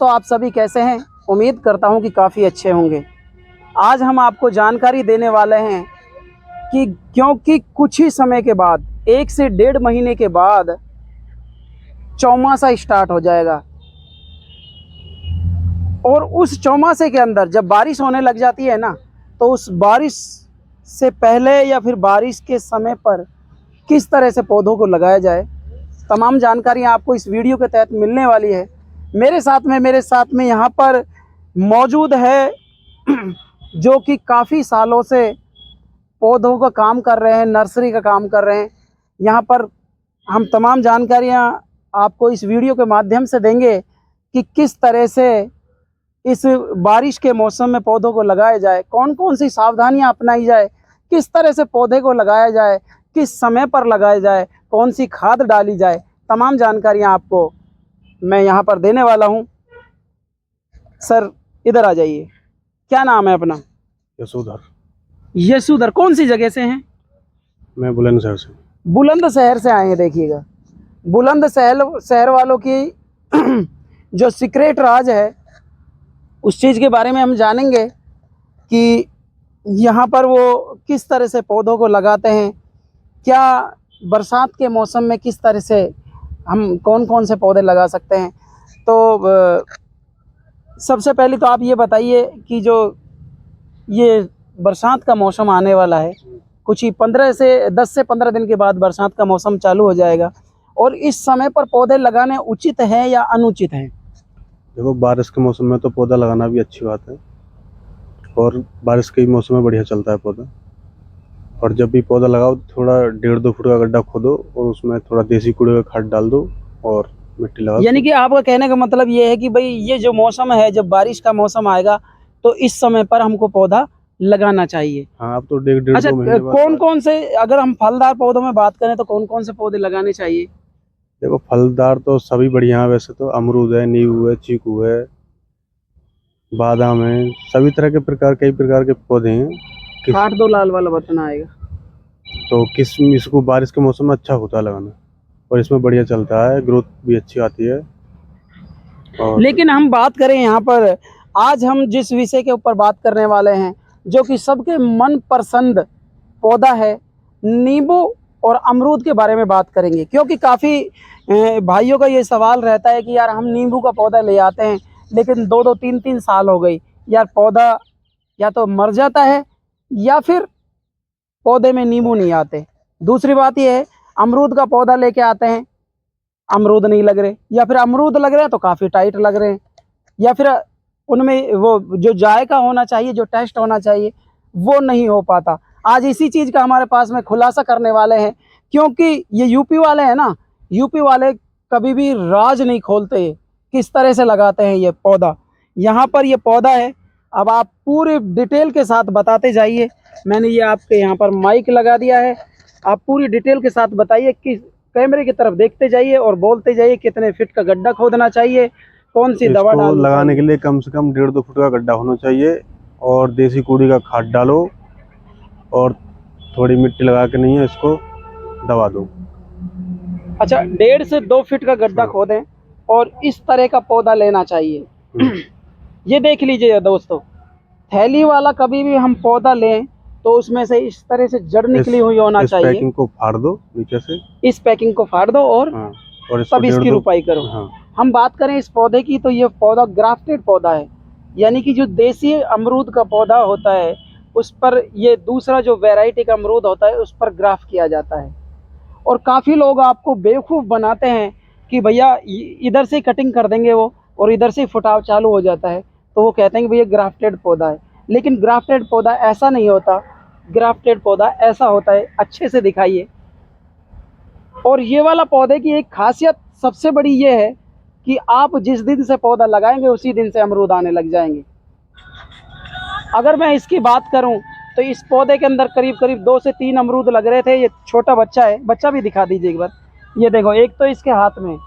तो आप सभी कैसे हैं? उम्मीद करता हूं कि काफ़ी अच्छे होंगे। आज हम आपको जानकारी देने वाले हैं कि क्योंकि कुछ ही समय के बाद 1 से 1.5 महीने के बाद चौमासा स्टार्ट हो जाएगा और उस चौमासे के अंदर जब बारिश होने लग जाती है ना, तो उस बारिश से पहले या फिर बारिश के समय पर किस तरह से पौधों को लगाया जाए, तमाम जानकारियाँ आपको इस वीडियो के तहत मिलने वाली है। मेरे साथ में यहाँ पर मौजूद है जो कि काफ़ी सालों से पौधों का काम कर रहे हैं, नर्सरी का काम कर रहे हैं। यहाँ पर हम तमाम जानकारियाँ आपको इस वीडियो के माध्यम से देंगे कि किस तरह से इस बारिश के मौसम में पौधों को लगाया जाए, कौन कौन सी सावधानियाँ अपनाई जाए, किस तरह से पौधे को लगाया जाए, किस समय पर लगाया जाए, कौन सी खाद डाली जाए, तमाम जानकारियाँ आपको मैं यहाँ पर देने वाला हूँ। सर इधर आ जाइए। क्या नाम है अपना? यशोधर। यशोधर, कौन सी जगह से हैं? मैं बुलंदशहर से। बुलंदशहर से आए हैं। देखिएगा, बुलंदशहर वालों की जो सीक्रेट राज है उस चीज़ के बारे में हम जानेंगे कि यहाँ पर वो किस तरह से पौधों को लगाते हैं, क्या बरसात के मौसम में किस तरह से हम कौन कौन से पौधे लगा सकते हैं। तो सबसे पहले तो आप ये बताइए कि जो ये बरसात का मौसम आने वाला है, कुछ ही 10 से 15 दिन के बाद बरसात का मौसम चालू हो जाएगा, और इस समय पर पौधे लगाने उचित हैं या अनुचित हैं? देखो, बारिश के मौसम में तो पौधा लगाना भी अच्छी बात है और बारिश के मौसम में बढ़िया चलता है पौधा। और जब भी पौधा लगाओ थोड़ा 1.5-2 फुट का गड्ढा खोदो और उसमें थोड़ा देसी कूड़े का खाद डाल दो और मिट्टी लगाओ। यानी कि आपका कहने का मतलब ये है कि भाई ये जो मौसम है, जब बारिश का मौसम आएगा तो इस समय पर हमको पौधा लगाना चाहिए। हाँ, अब तो 1.5-2 अच्छा, महीने बाद कौन कौन से, अगर हम फलदार पौधों में बात करें तो कौन कौन से पौधे लगाने चाहिए? देखो, फलदार तो सभी बढ़िया है। वैसे तो अमरूद है, नींबू है, चीकू है, बादाम है, सभी तरह के कई प्रकार के पौधे हैं। काट दो, लाल वाला बटन आएगा। तो इसको बारिश के मौसम में अच्छा होता है लगाना और इसमें बढ़िया चलता है, ग्रोथ भी अच्छी आती है। और लेकिन हम बात करें यहाँ पर, आज हम जिस विषय के ऊपर बात करने वाले हैं जो कि सबके मन पसंद पौधा है, नींबू और अमरूद के बारे में बात करेंगे। क्योंकि काफ़ी भाइयों का ये सवाल रहता है कि यार हम नींबू का पौधा ले आते हैं लेकिन 2-2, 3-3 साल हो गई, यार पौधा या तो मर जाता है या फिर पौधे में नींबू नहीं आते। दूसरी बात ये है, अमरूद का पौधा लेके आते हैं, अमरूद नहीं लग रहे, या फिर अमरूद लग रहे हैं तो काफ़ी टाइट लग रहे हैं, या फिर उनमें वो जो जायका होना चाहिए, जो टेस्ट होना चाहिए, वो नहीं हो पाता। आज इसी चीज़ का हमारे पास में खुलासा करने वाले हैं, क्योंकि ये यूपी वाले हैं ना, यूपी वाले कभी भी राज नहीं खोलते किस तरह से लगाते हैं ये पौधा। यहाँ पर ये पौधा है, अब आप पूरे डिटेल के साथ बताते जाइए। मैंने ये आपके यहाँ पर माइक लगा दिया है, आप पूरी डिटेल के साथ बताइए कि कैमरे की तरफ देखते जाइए और बोलते जाइए कितने फीट का गड्ढा खोदना चाहिए, कौन सी दवा डालनी लगाने चाहिए। के लिए कम से कम 1.5-2 फुट का गड्ढा होना चाहिए और देसी कूड़ी का खाद डालो और थोड़ी मिट्टी लगा के नहीं है इसको दबा दो। अच्छा, 1.5 से 2 फीट का गड्ढा खोदें और इस तरह का पौधा लेना चाहिए। ये देख लीजिए दोस्तों, थैली वाला कभी भी हम पौधा लें तो उसमें से इस तरह से जड़ निकली हुई होना इस चाहिए। पैकिंग को फाड़ दो नीचे से, इस पैकिंग को फाड़ दो और हाँ, और तब इसकी रुपाई करो। हाँ। हम बात करें इस पौधे की तो ये पौधा ग्राफ्टेड पौधा है, यानी कि जो देसी अमरूद का पौधा होता है उस पर ये दूसरा जो वैरायटी का अमरूद होता है उस पर ग्राफ्ट किया जाता है। और काफ़ी लोग आपको बेवकूफ़ बनाते हैं कि भैया इधर से कटिंग कर देंगे वो और इधर से फुटाव चालू हो जाता है, तो वो कहते हैं कि भैया ग्राफ्टेड पौधा है। लेकिन ग्राफ्टेड पौधा ऐसा नहीं होता, ग्राफ्टेड पौधा ऐसा होता है, अच्छे से दिखाइए। और ये वाला पौधे की एक खासियत सबसे बड़ी ये है कि आप जिस दिन से पौधा लगाएंगे उसी दिन से अमरूद आने लग जाएंगे। अगर मैं इसकी बात करूं तो इस पौधे के अंदर करीब करीब 2 से 3 अमरूद लग रहे थे। ये छोटा बच्चा है, बच्चा भी दिखा दीजिए एक बार। ये देखो, एक तो इसके हाथ में,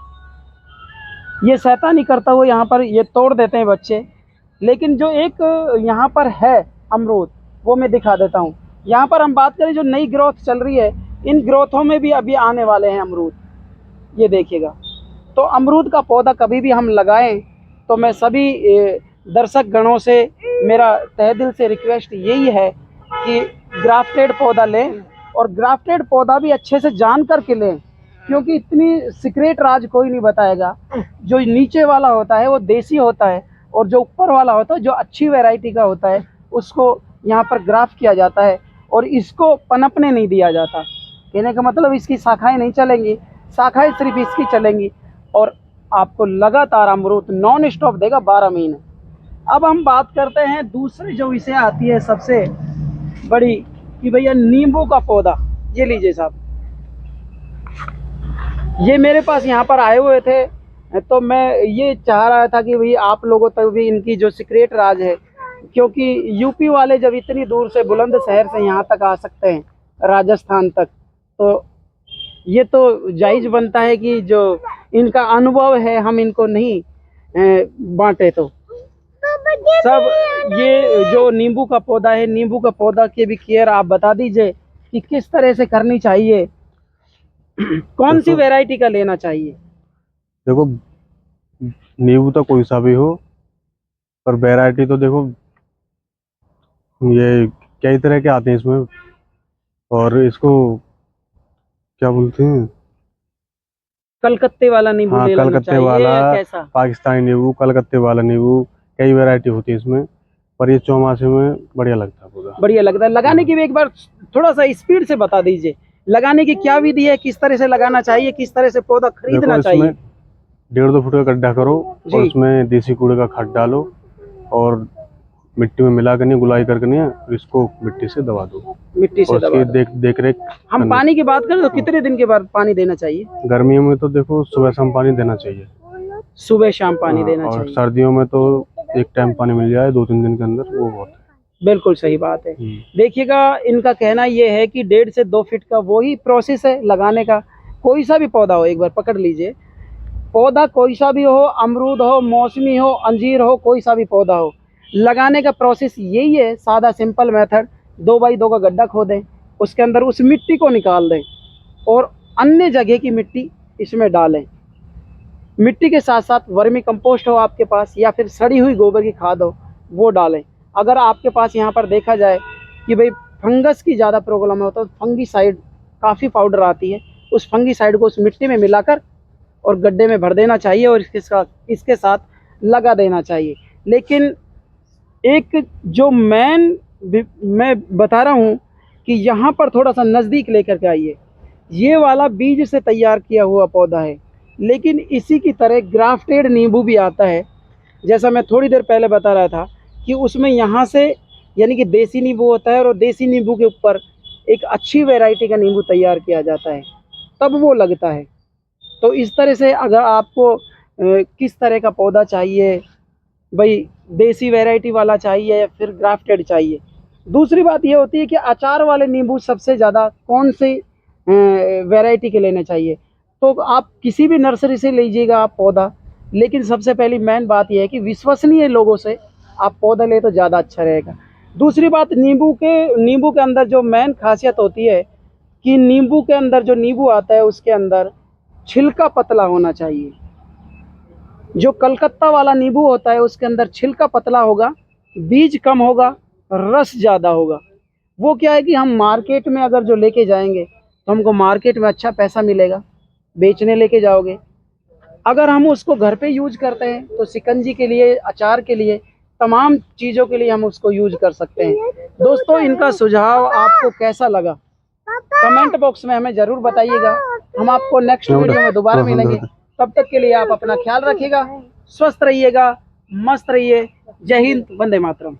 ये शैतानी करता हुआ यहाँ पर ये तोड़ देते हैं बच्चे। लेकिन जो एक यहाँ पर है अमरूद, वो मैं दिखा देता हूँ। यहाँ पर हम बात करें जो नई ग्रोथ चल रही है, इन ग्रोथों में भी अभी आने वाले हैं अमरूद, ये देखिएगा। तो अमरूद का पौधा कभी भी हम लगाएं तो मैं सभी दर्शक गणों से मेरा तहे दिल से रिक्वेस्ट यही है कि ग्राफ्टेड पौधा लें, और ग्राफ्टेड पौधा भी अच्छे से जान कर के लें, क्योंकि इतनी सीक्रेट राज कोई नहीं बताएगा। जो नीचे वाला होता है वो देसी होता है, और जो ऊपर वाला होता है जो अच्छी वैरायटी का होता है उसको यहाँ पर ग्राफ्ट किया जाता है, और इसको पनपने नहीं दिया जाता। कहने का मतलब इसकी शाखाएं नहीं चलेंगी, शाखाएं सिर्फ इसकी चलेंगी, और आपको लगातार अमरूद नॉन स्टॉप देगा 12 महीने। अब हम बात करते हैं दूसरी जो विषय आती है सबसे बड़ी, कि भैया नींबू का पौधा। ये लीजिए साहब, ये मेरे पास यहाँ पर आए हुए थे, तो मैं ये चाह रहा था कि भाई आप लोगों तक भी इनकी जो सीक्रेट राज है, क्योंकि यूपी वाले जब इतनी दूर से बुलंद शहर से यहाँ तक आ सकते हैं, राजस्थान तक, तो ये तो जायज़ बनता है कि जो इनका अनुभव है हम इनको नहीं बांटे। तो सब ये जो नींबू का पौधा है, नींबू का पौधा की भी केयर आप बता दीजिए कि किस तरह से करनी चाहिए, कौन सी वैरायटी का लेना चाहिए। देखो, नींबू तो कोई सा भी हो, पर वैरायटी तो देखो ये कई तरह के आते हैं इसमें, और इसको क्या बोलते हैं, कलकत्ते वाला नींबू हाँ ले लेना कलकत्ते चाहिए वाला, या कैसा? पाकिस्तानी नींबू, कलकत्ते वाला नींबू, कई वैरायटी होती है इसमें, पर ये चौमासे में बढ़िया लगता है पौधा। बढ़िया लगता है। लगाने की भी एक बार थोड़ा सा स्पीड से बता दीजिए, लगाने की क्या विधि है, किस तरह से लगाना चाहिए, किस तरह से पौधा खरीदना देखो, चाहिए। इसमें 1.5-2 फुट का गड्ढा करो, जी। और उसमें देसी कूड़े का खाद डालो, और मिट्टी में मिला कर नहीं, गुलाई करके नहीं, और इसको मिट्टी से दबा दो, मिट्टी से और दबा उसकी दो। देख रेख। हम पानी की बात करें तो कितने दिन के बाद पानी देना चाहिए? गर्मियों में तो देखो सुबह शाम पानी देना चाहिए, सुबह शाम पानी देना और चाहिए। सर्दियों में तो एक टाइम पानी मिल जाए 2-3 दिन के अंदर, वो बहुत है। बिल्कुल सही बात है। देखिएगा, इनका कहना ये है कि 1.5 से 2 फीट का वही प्रोसेस है लगाने का। कोई सा भी पौधा हो, एक बार पकड़ लीजिए, पौधा कोई सा भी हो, अमरूद हो, मौसमी हो, अंजीर हो, कोई सा भी पौधा हो, लगाने का प्रोसेस यही है, सादा सिंपल मेथड। 2x2 का गड्ढा खोदें, उसके अंदर उस मिट्टी को निकाल दें, और अन्य जगह की मिट्टी इसमें डालें। मिट्टी के साथ साथ वर्मी कंपोस्ट हो आपके पास, या फिर सड़ी हुई गोबर की खाद हो, वो डालें। अगर आपके पास यहाँ पर देखा जाए कि भाई फंगस की ज़्यादा प्रॉब्लम है, तो फंगीसाइड काफ़ी पाउडर आती है, उस फंगीसाइड को उस मिट्टी में मिलाकर और गड्ढे में भर देना चाहिए, और इसके साथ लगा देना चाहिए। लेकिन एक जो मैं बता रहा हूँ कि यहाँ पर थोड़ा सा नज़दीक लेकर के आइए, ये वाला बीज से तैयार किया हुआ पौधा है, लेकिन इसी की तरह ग्राफ्टेड नींबू भी आता है। जैसा मैं थोड़ी देर पहले बता रहा था कि उसमें यहाँ से यानी कि देसी नींबू होता है, और देसी नींबू के ऊपर एक अच्छी वैरायटी का नींबू तैयार किया जाता है, तब वो लगता है। तो इस तरह से अगर आपको किस तरह का पौधा चाहिए, भाई देसी वैरायटी वाला चाहिए या फिर ग्राफ्टेड चाहिए। दूसरी बात ये होती है कि अचार वाले नींबू सबसे ज़्यादा कौन से वैरायटी के लेने चाहिए। तो आप किसी भी नर्सरी से लीजिएगा आप पौधा, लेकिन सबसे पहली मेन बात यह है कि विश्वसनीय लोगों से आप पौधा ले तो ज़्यादा अच्छा रहेगा। दूसरी बात, नींबू के अंदर जो मेन खासियत होती है कि नींबू के अंदर जो नींबू आता है उसके अंदर छिलका पतला होना चाहिए। जो कलकत्ता वाला नींबू होता है उसके अंदर छिलका पतला होगा, बीज कम होगा, रस ज़्यादा होगा। वो क्या है कि हम मार्केट में अगर जो लेके जाएंगे तो हमको मार्केट में अच्छा पैसा मिलेगा, बेचने लेके जाओगे। अगर हम उसको घर पे यूज करते हैं तो शिकंजी के लिए, अचार के लिए, तमाम चीज़ों के लिए हम उसको यूज कर सकते हैं। दोस्तों, इनका सुझाव आपको कैसा लगा कमेंट बॉक्स में हमें ज़रूर बताइएगा। हम आपको नेक्स्ट वीडियो में दोबारा मिलेंगे। तब तक के लिए आप अपना ख्याल रखिएगा, स्वस्थ रहिएगा, मस्त रहिए। जय हिंद, वंदे मातरम।